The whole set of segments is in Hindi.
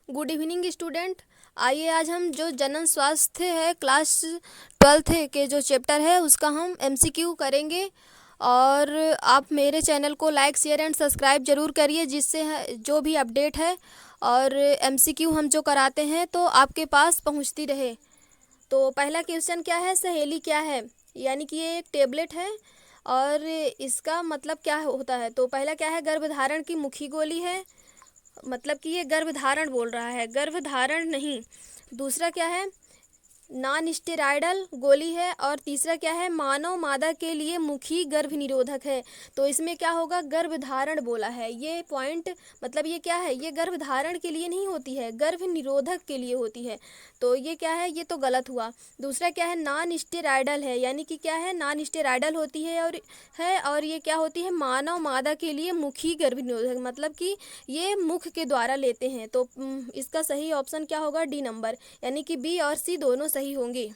Good evening student. आइए आज हम जो जनन स्वास्थ्य है क्लास 12th के जो चैप्टर है उसका हम एमसीक्यू करेंगे। और आप मेरे चैनल को लाइक शेयर एंड सब्सक्राइब ज़रूर करिए, जिससे जो भी अपडेट है और एमसीक्यू हम जो कराते हैं तो आपके पास पहुंचती रहे। तो पहला क्वेश्चन क्या है, सहेली क्या है? यानी कि ये एक टेबलेट है और इसका मतलब क्या होता है। तो पहला क्या है, गर्भधारण की मुखी गोली है, मतलब कि ये गर्भधारण बोल रहा है, गर्भधारण नहीं। दूसरा क्या है, नॉन स्टेरॉयडल गोली है। और तीसरा क्या है, मानव मादा के लिए मुखी गर्भ निरोधक है। तो इसमें क्या होगा, गर्भधारण बोला है। ये पॉइंट मतलब ये क्या है, ये गर्भधारण के लिए नहीं होती है, गर्भ निरोधक के लिए होती है। तो ये क्या है, ये तो गलत हुआ। दूसरा क्या है, नॉन स्टेरॉयडल है, यानी कि क्या है, नॉन स्टेरॉयडल होती है और ये क्या होती है, मानव मादा के लिए मुखी गर्भ निरोधक, मतलब कि ये मुख के द्वारा लेते हैं। तो इसका सही ऑप्शन क्या होगा, डी नंबर, यानी कि बी और सी दोनों सही होंगे।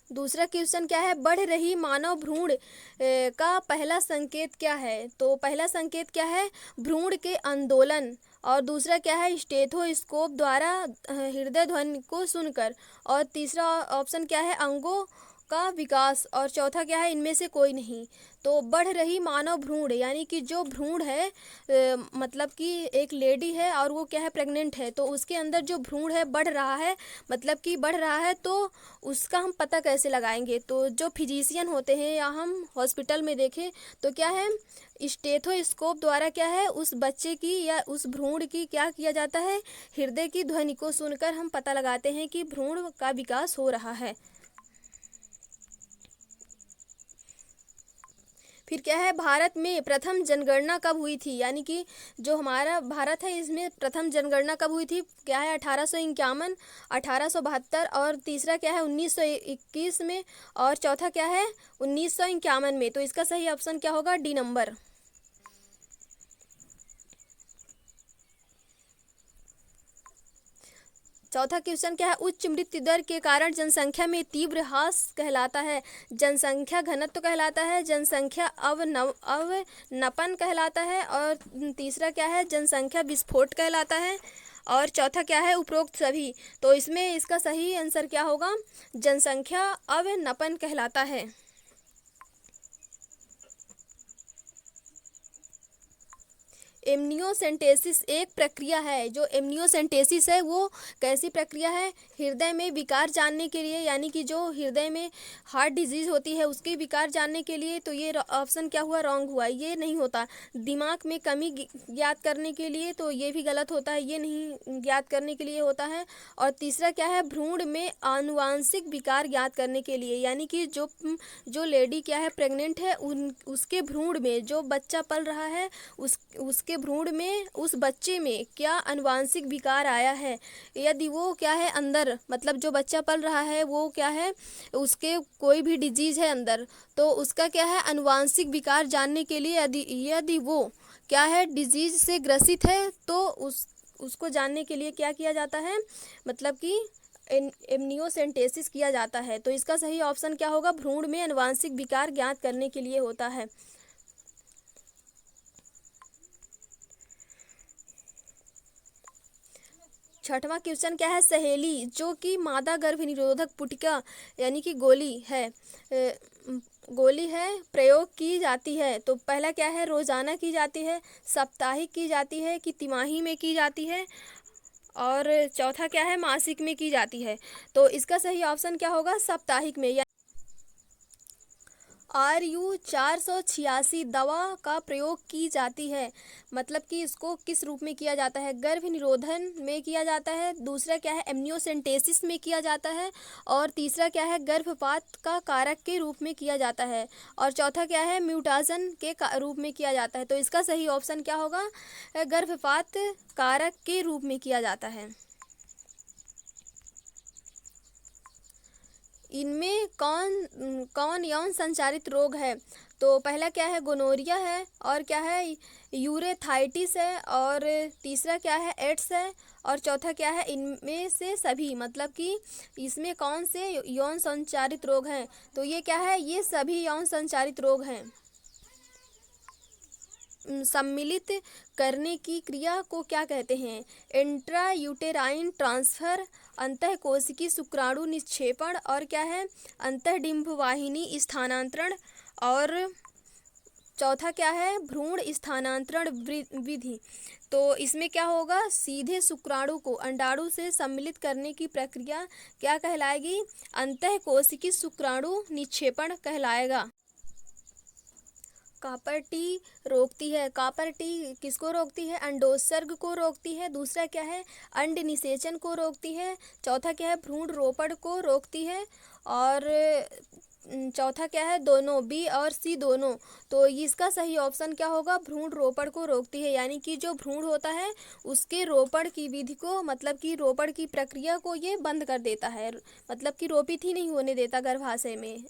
दूसरा क्वेश्चन क्या है, बढ़ रही मानव भ्रूण का पहला संकेत क्या है। तो पहला संकेत क्या है, भ्रूण के आंदोलन। और दूसरा क्या है, स्टेथोस्कोप द्वारा हृदय ध्वनि को सुनकर। और तीसरा ऑप्शन क्या है, अंगों का विकास। और चौथा क्या है, इनमें से कोई नहीं। तो बढ़ रही मानव भ्रूण, यानी कि जो भ्रूण है मतलब कि एक लेडी है और वो क्या है, प्रेग्नेंट है, तो उसके अंदर जो भ्रूण है बढ़ रहा है, मतलब कि बढ़ रहा है, तो उसका हम पता कैसे लगाएंगे। तो जो फिजिशियन होते हैं या हम हॉस्पिटल में देखें तो क्या है, स्टेथोस्कोप द्वारा क्या है, उस बच्चे की या उस भ्रूण की क्या किया जाता है, हृदय की ध्वनि को सुनकर हम पता लगाते हैं कि भ्रूण का विकास हो रहा है। फिर क्या है, भारत में प्रथम जनगणना कब हुई थी। यानी कि जो हमारा भारत है इसमें प्रथम जनगणना कब हुई थी, क्या है, 1851, 1872, और तीसरा क्या है, 1921 में, और चौथा क्या है, 1951 में। तो इसका सही ऑप्शन क्या होगा, डी नंबर। चौथा क्वेश्चन क्या है, उच्च मृत्यु दर के कारण जनसंख्या में तीव्र ह्रास कहलाता है। जनसंख्या घनत्व कहलाता है, जनसंख्या अवनपन कहलाता है, और तीसरा क्या है, जनसंख्या विस्फोट कहलाता है, और चौथा क्या है, उपरोक्त सभी। तो इसमें इसका सही आंसर क्या होगा, जनसंख्या अवनपन कहलाता है। एमनियोसेंटेसिस एक प्रक्रिया है। जो एमनियोसेंटेसिस है वो कैसी प्रक्रिया है, हृदय में विकार जानने के लिए, यानी कि जो हृदय में हार्ट डिजीज होती है उसके विकार जानने के लिए। तो ये ऑप्शन क्या हुआ, रॉन्ग हुआ, ये नहीं होता। दिमाग में कमी ज्ञात करने के लिए, तो ये भी गलत होता है, ये नहीं ज्ञात करने के लिए होता है। और तीसरा क्या है, भ्रूण में आनुवांशिक विकार ज्ञात करने के लिए, यानी कि जो लेडी क्या है, प्रेग्नेंट है, उसके भ्रूण में जो बच्चा पल रहा है उसके भ्रूण में, उस बच्चे में क्या आनुवांशिक विकार आया है। यदि वो क्या है अंदर, मतलब जो बच्चा पल रहा है वो क्या है, उसके कोई भी डिजीज है अंदर, तो उसका क्या है, आनुवांशिक विकार जानने के लिए यदि वो क्या है, डिजीज से ग्रसित है, तो उसको जानने के लिए क्या किया जाता है, मतलब कि एमनियोसेंटेसिस किया जाता है। तो इसका सही ऑप्शन क्या होगा, भ्रूण में आनुवांशिक विकार ज्ञात करने के लिए होता है। छठवां क्वेश्चन क्या है, सहेली जो कि मादा गर्भ निरोधक पुटिका यानी कि गोली है, प्रयोग की जाती है। तो पहला क्या है, रोजाना की जाती है, साप्ताहिक की जाती है, कि तिमाही में की जाती है, और चौथा क्या है, मासिक में की जाती है। तो इसका सही ऑप्शन क्या होगा, साप्ताहिक में। RU-486 दवा का प्रयोग की जाती है, मतलब कि इसको किस रूप में किया जाता है, गर्भ निरोधन में किया जाता है। दूसरा क्या है, एमनियोसेंटेसिस में किया जाता है। और तीसरा क्या है, गर्भपात का कारक के रूप में किया जाता है। और चौथा क्या है, म्यूटाजन के रूप में किया जाता है। तो इसका सही ऑप्शन क्या होगा, गर्भपात कारक के रूप में किया जाता है। इनमें कौन कौन यौन संचारित रोग है। तो पहला क्या है, गोनोरिया है, और क्या है, यूरेथाइटिस है, और तीसरा क्या है, एड्स है, और चौथा क्या है, इनमें से सभी, मतलब कि इसमें कौन से यौन संचारित रोग हैं। तो ये क्या है, ये सभी यौन संचारित रोग हैं। सम्मिलित करने की क्रिया को क्या कहते हैं? इंट्रायूटेराइन ट्रांसफर, अंतःकोशिकी शुक्राणु निक्षेपण, और क्या है? अंतःडिंबवाहिनी स्थानांतरण, और चौथा क्या है? भ्रूण स्थानांतरण विधि। तो इसमें क्या होगा? सीधे शुक्राणु को अंडाणु से सम्मिलित करने की प्रक्रिया क्या कहलाएगी? अंतःकोशिकी शुक्राणु निक्षेपण कहलाएगा। कॉपर टी रोकती है। कॉपर टी किसको रोकती है? अंडोत्सर्ग को रोकती है। दूसरा क्या है? अंड निषेचन को रोकती है। चौथा क्या है? भ्रूण रोपण को रोकती है। और चौथा क्या है? दोनों, बी और सी दोनों। तो इसका सही ऑप्शन क्या होगा? भ्रूण रोपण को रोकती है, यानी कि जो भ्रूण होता है उसके रोपण की विधि को, मतलब कि रोपण की प्रक्रिया को ये बंद कर देता है, मतलब कि रोपित ही नहीं होने देता गर्भाशय में।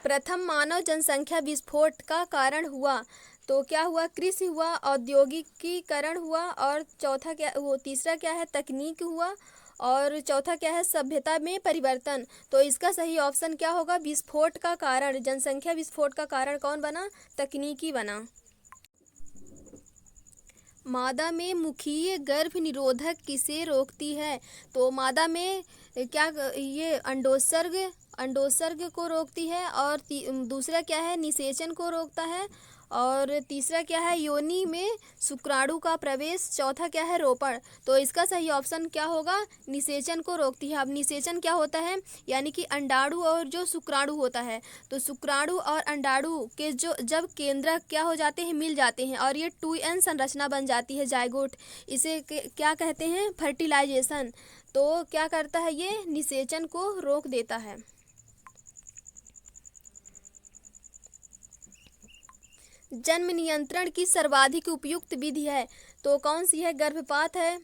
प्रथम मानव जनसंख्या विस्फोट का कारण हुआ। तो क्या हुआ? कृषि हुआ, औद्योगिकीकरण हुआ, और चौथा क्या, वो तीसरा क्या है? तकनीक हुआ, और चौथा क्या है? सभ्यता में परिवर्तन। तो इसका सही ऑप्शन क्या होगा? विस्फोट का कारण, जनसंख्या विस्फोट का कारण कौन बना? तकनीकी बना। मादा में मुखीय गर्भ निरोधक किसे रोकती है? तो मादा में क्या, ये अंडोत्सर्ग को रोकती है, और दूसरा क्या है? निषेचन को रोकता है, और तीसरा क्या है? योनि में शुक्राणु का प्रवेश, चौथा क्या है? रोपण। तो इसका सही ऑप्शन क्या होगा? निषेचन को रोकती है। अब निषेचन क्या होता है? यानी कि अंडाणु और जो शुक्राणु होता है, तो शुक्राणु और अंडाणु के जो जब केंद्रक क्या हो जाते हैं? मिल जाते हैं, और ये 2n संरचना बन जाती है, जाइगोट। इसे क्या कहते हैं? फर्टिलाइजेशन। तो क्या करता है? ये निषेचन को रोक देता है। जन्म नियंत्रण की सर्वाधिक उपयुक्त विधि है, तो कौन सी है? गर्भपात है,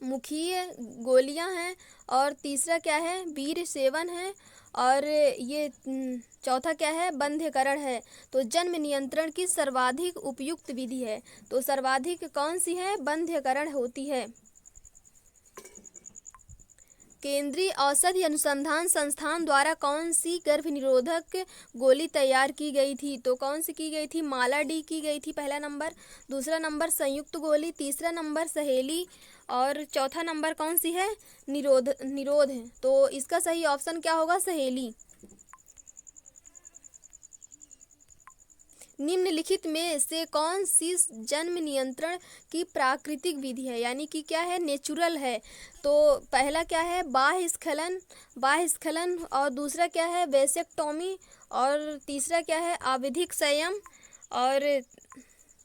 मुखीय गोलियां हैं, और तीसरा क्या है? वीर्य सेवन है, और ये चौथा क्या है? बंध्यकरण है। तो जन्म नियंत्रण की सर्वाधिक उपयुक्त विधि है, तो सर्वाधिक कौन सी है? बंध्यकरण होती है। केंद्रीय औषधि अनुसंधान संस्थान द्वारा कौन सी गर्भ निरोधक गोली तैयार की गई थी? तो कौन सी की गई थी? माला डी की गई थी, पहला नंबर। दूसरा नंबर संयुक्त गोली, तीसरा नंबर सहेली, और चौथा नंबर कौन सी है? निरोध है। तो इसका सही ऑप्शन क्या होगा? सहेली। निम्नलिखित में से कौन सी जन्म नियंत्रण की प्राकृतिक विधि है? यानी कि क्या है? नेचुरल है। तो पहला क्या है? बाह्य स्खलन, और दूसरा क्या है? वेसेक्टोमी, और तीसरा क्या है? आवधिक संयम, और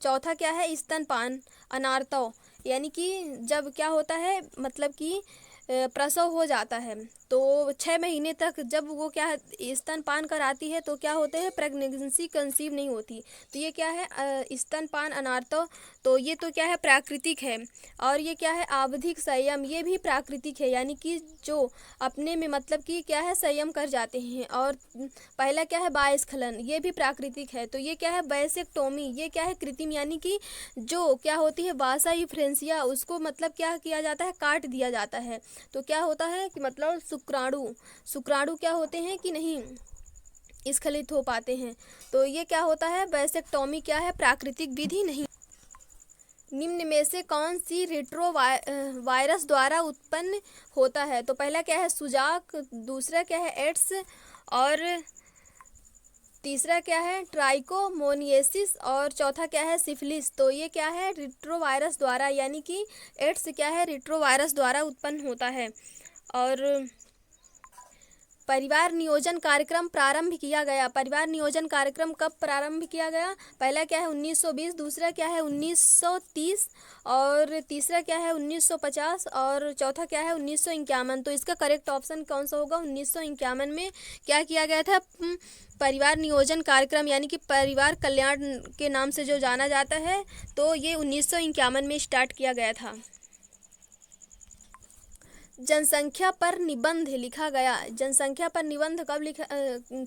चौथा क्या है? स्तनपान, अनार्तव। यानी कि जब क्या होता है, मतलब कि प्रसव हो जाता है, तो 6 महीने तक जब वो क्या है? स्तनपान कराती है, तो क्या होते हैं? प्रेगनेंसी कंसीव नहीं होती। तो ये क्या है? स्तनपान, अनार्तव। तो ये तो क्या है? प्राकृतिक है। और ये क्या है? आवधिक संयम, ये भी प्राकृतिक है, यानी कि जो अपने में मतलब कि क्या है? संयम कर जाते हैं। और पहला क्या है? बाह्यस्खलन, ये भी प्राकृतिक है। तो ये क्या है? वैसेक्टोमी, ये क्या है? कृत्रिम, यानी कि जो क्या होती है? वासा फ्रेंसिया, उसको मतलब क्या किया जाता है? काट दिया जाता है। तो क्या होता है कि मतलब शुक्राणु क्या होते हैं कि नहीं स्खलित हो पाते हैं। तो ये क्या होता है? वैसेक्टोमी क्या है? प्राकृतिक विधि नहीं। निम्न में से कौन सी वायरस द्वारा उत्पन्न होता है? तो पहला क्या है? सुजाक, दूसरा क्या है? एड्स, और तीसरा क्या है? ट्राइकोमोनियसिस, और चौथा क्या है? सिफिलिस। तो ये क्या है? रिट्रोवायरस द्वारा, यानी कि एड्स क्या है? रिट्रोवायरस द्वारा उत्पन्न होता है। और परिवार नियोजन कार्यक्रम प्रारंभ किया गया। परिवार नियोजन कार्यक्रम कब प्रारंभ किया गया? पहला क्या है? 1920, दूसरा क्या है? 1930, और तीसरा क्या है? 1950, और चौथा क्या है? 1951। तो इसका करेक्ट ऑप्शन कौन सा होगा? 1951 में क्या किया गया था? परिवार नियोजन कार्यक्रम, यानी कि परिवार कल्याण के नाम से जो जाना जाता है, तो ये 1951 में स्टार्ट किया गया था। जनसंख्या पर निबंध लिखा गया। जनसंख्या पर निबंध कब लिखा,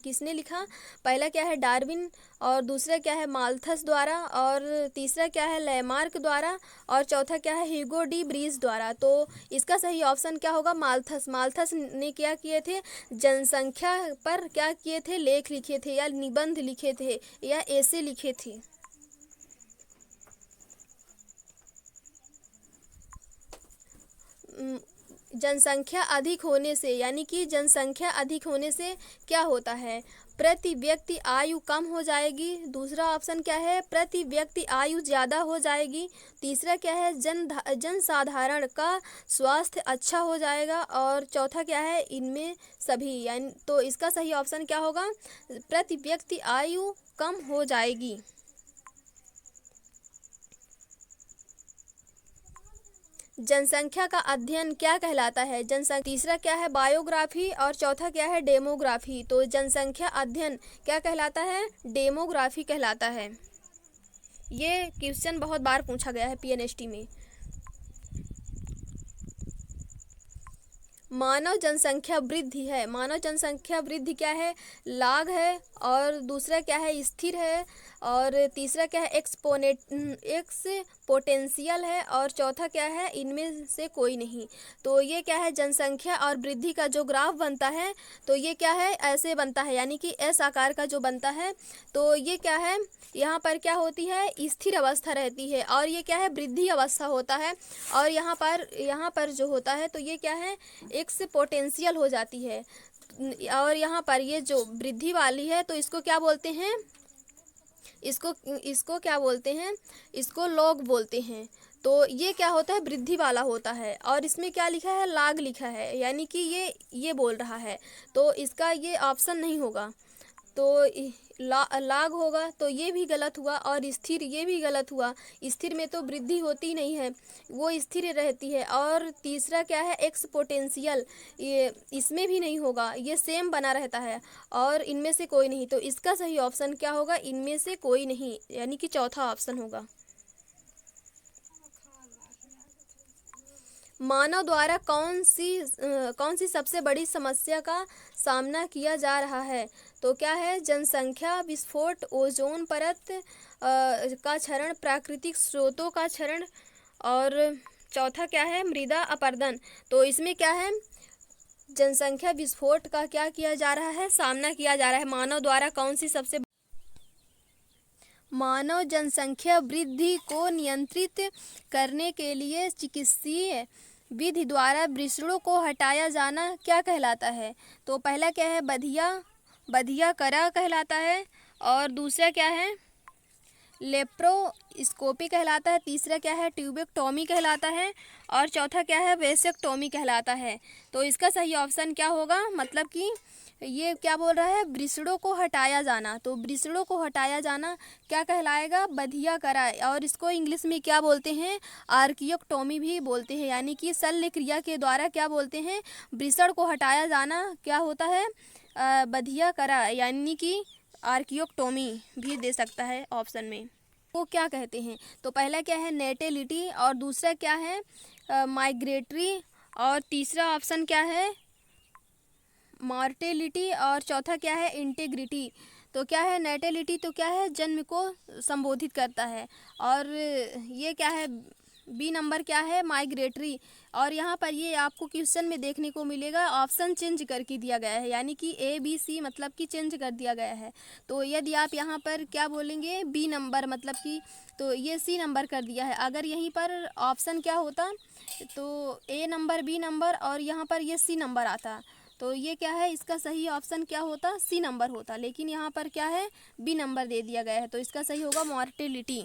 किसने लिखा? पहला क्या है डार्विन, और दूसरा क्या है माल्थस द्वारा, और तीसरा क्या है लैमार्क द्वारा, और चौथा क्या है ह्यूगो डी ब्रीज द्वारा। तो इसका सही ऑप्शन क्या होगा? माल्थस। माल्थस ने क्या किए थे? जनसंख्या पर क्या किए थे? लेख लिखे थे, या निबंध लिखे थे, या ऐसे लिखे थे। जनसंख्या अधिक होने से, यानी कि जनसंख्या अधिक होने से क्या होता है? प्रति व्यक्ति आयु कम हो जाएगी। दूसरा ऑप्शन क्या है? प्रति व्यक्ति आयु ज़्यादा हो जाएगी। तीसरा क्या है? जनसाधारण का स्वास्थ्य अच्छा हो जाएगा। और चौथा क्या है? इनमें सभी, यानी तो इसका सही ऑप्शन क्या होगा? प्रति व्यक्ति आयु कम हो जाएगी। जनसंख्या का अध्ययन क्या कहलाता है? जनसंख्या। तीसरा क्या है? बायोग्राफी, और चौथा क्या है? डेमोग्राफी। तो जनसंख्या अध्ययन क्या कहलाता है? डेमोग्राफी कहलाता है। ये क्वेश्चन बहुत बार पूछा गया है पीएनएसटी में। मानव जनसंख्या वृद्धि है। मानव जनसंख्या वृद्धि क्या है? लाग है, और दूसरा क्या है? स्थिर है, और तीसरा क्या है? एक्सपोनेंशियल है, और चौथा क्या है? इनमें से कोई नहीं। तो ये क्या है? जनसंख्या और वृद्धि का जो ग्राफ बनता है, तो ये क्या है? ऐसे बनता है, यानी कि एस आकार का जो बनता है। तो ये क्या है? यहाँ पर क्या होती है? स्थिर अवस्था रहती है, और ये क्या है? वृद्धि अवस्था होता है। और यहाँ पर जो होता है, तो ये क्या है? एक्सपोनेंशियल हो जाती है। और यहाँ पर ये जो वृद्धि वाली है, तो इसको क्या बोलते हैं? इसको क्या बोलते हैं? इसको लॉग बोलते हैं। तो ये क्या होता है? वृद्धि वाला होता है। और इसमें क्या लिखा है? लाग लिखा है, यानी कि ये बोल रहा है। तो इसका ये ऑप्शन नहीं होगा, तो लाग होगा। तो ये भी गलत हुआ, और स्थिर ये भी गलत हुआ। स्थिर में तो वृद्धि होती नहीं है, वो स्थिर रहती है। और तीसरा क्या है? एक्सपोनेंशियल, ये इसमें भी नहीं होगा, ये सेम बना रहता है। और इनमें से कोई नहीं। तो इसका सही ऑप्शन क्या होगा? इनमें से कोई नहीं, यानी कि चौथा ऑप्शन होगा। मानव द्वारा कौन सी सबसे बड़ी समस्या का सामना किया जा रहा है? तो क्या है? जनसंख्या विस्फोट, ओजोन परत का क्षरण, प्राकृतिक स्रोतों का क्षरण, और चौथा क्या है? मृदा अपरदन। तो इसमें क्या है? जनसंख्या विस्फोट का क्या किया जा रहा है? सामना किया जा रहा है। मानव द्वारा कौन सी सबसे मानव जनसंख्या वृद्धि को नियंत्रित करने के लिए चिकित्सीय विधि द्वारा वृषणों को हटाया जाना क्या कहलाता है? तो पहला क्या है? बधिया करा कहलाता है, और दूसरा क्या है? लेप्रोस्कोपी कहलाता है। तीसरा क्या है? ट्यूबेक्टोमी कहलाता है, और चौथा क्या है? वेसेक्टोमी कहलाता है। तो इसका सही ऑप्शन क्या होगा? मतलब कि ये क्या बोल रहा है? वृषणों को हटाया जाना। तो वृषणों को हटाया जाना क्या कहलाएगा? बधिया करा। और इसको इंग्लिश में क्या बोलते हैं? आर्कियोक्टोमी भी बोलते हैं, यानी कि शल्य क्रिया के द्वारा क्या बोलते हैं? वृषण को हटाया जाना क्या होता है? बधिया करा, यानी कि आर्कियोक्टोमी भी दे सकता है ऑप्शन में। वो क्या कहते हैं? तो पहला क्या है? नेटेलिटी, और दूसरा क्या है? माइग्रेटरी, और तीसरा ऑप्शन क्या है? मॉर्टेलिटी, और चौथा क्या है? इंटेग्रिटी। तो क्या है? नेटेलिटी तो क्या है? जन्म को संबोधित करता है। और ये क्या है? बी नंबर क्या है? माइग्रेटरी। और यहाँ पर ये आपको क्वेश्चन में देखने को मिलेगा, ऑप्शन चेंज करके दिया गया है, यानी कि ए बी सी मतलब कि चेंज कर दिया गया है। तो यदि आप यहाँ पर क्या बोलेंगे? बी नंबर, मतलब कि तो ये सी नंबर कर दिया है। अगर यहीं पर ऑप्शन क्या होता, तो ए नंबर, बी नंबर, और यहाँ पर ये सी नंबर आता, तो ये क्या है? इसका सही ऑप्शन क्या होता? सी नंबर होता। लेकिन यहाँ पर क्या है? बी नंबर दे दिया गया है। तो इसका सही होगा मॉर्टेलिटी।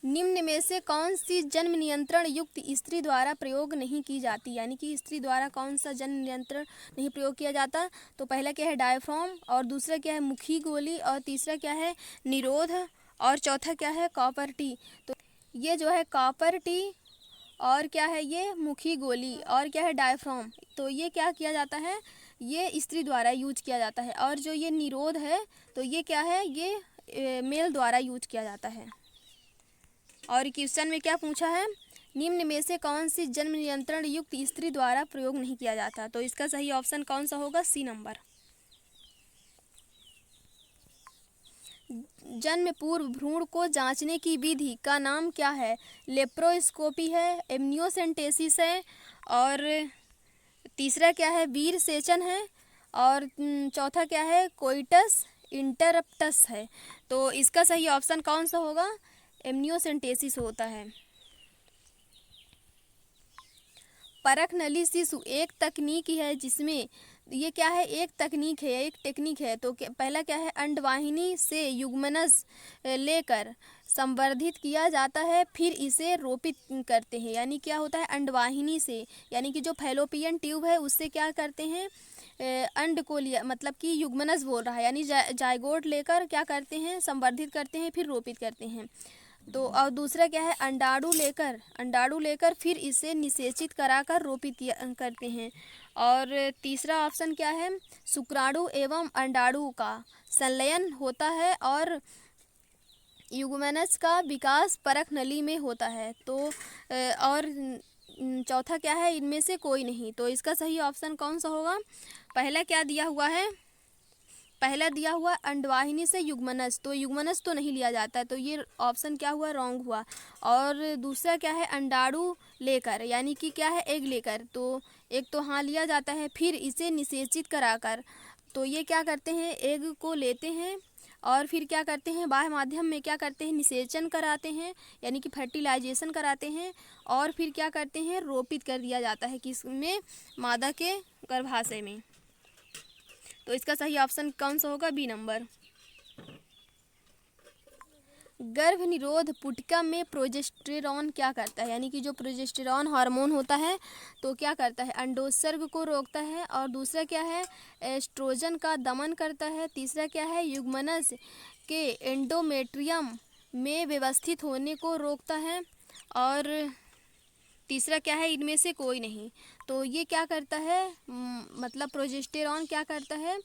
निम्न में से कौन सी जन्म नियंत्रण युक्त स्त्री द्वारा प्रयोग नहीं की जाती? यानी कि स्त्री द्वारा कौन सा जन्म नियंत्रण नहीं प्रयोग किया जाता? तो पहला क्या है? डायफ्राम, और दूसरा क्या है? मुखी गोली, और तीसरा क्या है? निरोध, और चौथा क्या है? Copper T. तो ये जो है कॉपर टी, और क्या है? ये मुखी गोली, और क्या है? डायफ्राम। तो ये क्या किया जाता है? ये स्त्री द्वारा यूज किया जाता है। और जो ये निरोध है, तो ये क्या है? ये मेल द्वारा यूज किया जाता है। और क्वेश्चन में क्या पूछा है, निम्न में से कौन सी जन्म नियंत्रण युक्त स्त्री द्वारा प्रयोग नहीं किया जाता। तो इसका सही ऑप्शन कौन सा होगा, सी नंबर। जन्म पूर्व भ्रूण को जांचने की विधि का नाम क्या है, लेप्रोस्कोपी है, एमनियोसेंटेसिस है, और तीसरा क्या है, वीर सेचन है, और चौथा क्या है, कोइटस इंटरप्टस है। तो इसका सही ऑप्शन कौन सा होगा, एमनियोसेंटेसिस होता है। परख नली शिशु एक तकनीक है जिसमें, ये क्या है, एक तकनीक है, एक टेक्निक है। तो पहला क्या है, अंडवाहिनी से युग्मनज लेकर संवर्धित किया जाता है, फिर इसे रोपित करते हैं। यानी क्या होता है, अंडवाहिनी से, यानी कि जो फैलोपियन ट्यूब है उससे क्या करते हैं, अंड को लिया, मतलब कि युग्मनज बोल रहा है, यानी जायगोट लेकर क्या करते हैं, संवर्धित करते हैं, फिर रोपित करते हैं। तो और दूसरा क्या है, अंडाणु लेकर फिर इसे निषेचित कराकर रोपित करते हैं। और तीसरा ऑप्शन क्या है, शुक्राणु एवं अंडाणु का संलयन होता है और युग्मनज का विकास परख नली में होता है। तो और चौथा क्या है, इनमें से कोई नहीं। तो इसका सही ऑप्शन कौन सा होगा, पहला क्या दिया हुआ है, पहला दिया हुआ अंडवाहिनी से युग्मनज, तो युग्मनज तो नहीं लिया जाता है, तो ये ऑप्शन क्या हुआ, रॉन्ग हुआ। और दूसरा क्या है, अंडाणु लेकर, यानी कि क्या है, एग लेकर, तो एक तो हाँ लिया जाता है, फिर इसे निषेचित कराकर, तो ये क्या करते हैं, एग को लेते हैं और फिर क्या करते हैं, बाह्य माध्यम में क्या करते हैं, निषेचन कराते हैं, यानी कि फर्टिलाइजेशन कराते हैं, और फिर क्या करते हैं, रोपित कर दिया जाता है किसमें, मादा के गर्भाशय में। तो इसका सही ऑप्शन कौन सा होगा, बी नंबर। गर्भ निरोध पुटिका में प्रोजेस्टेरॉन क्या करता है, यानी कि जो प्रोजेस्टेरॉन हार्मोन होता है तो क्या करता है, अंडोत्सर्ग को रोकता है, और दूसरा क्या है, एस्ट्रोजन का दमन करता है, तीसरा क्या है, युग्मनज के एंडोमेट्रियम में व्यवस्थित होने को रोकता है, और तीसरा क्या है, इनमें से कोई नहीं। तो ये क्या करता है, मतलब प्रोजेस्टेरॉन क्या करता है,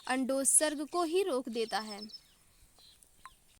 अंडोत्सर्ग को ही रोक देता है।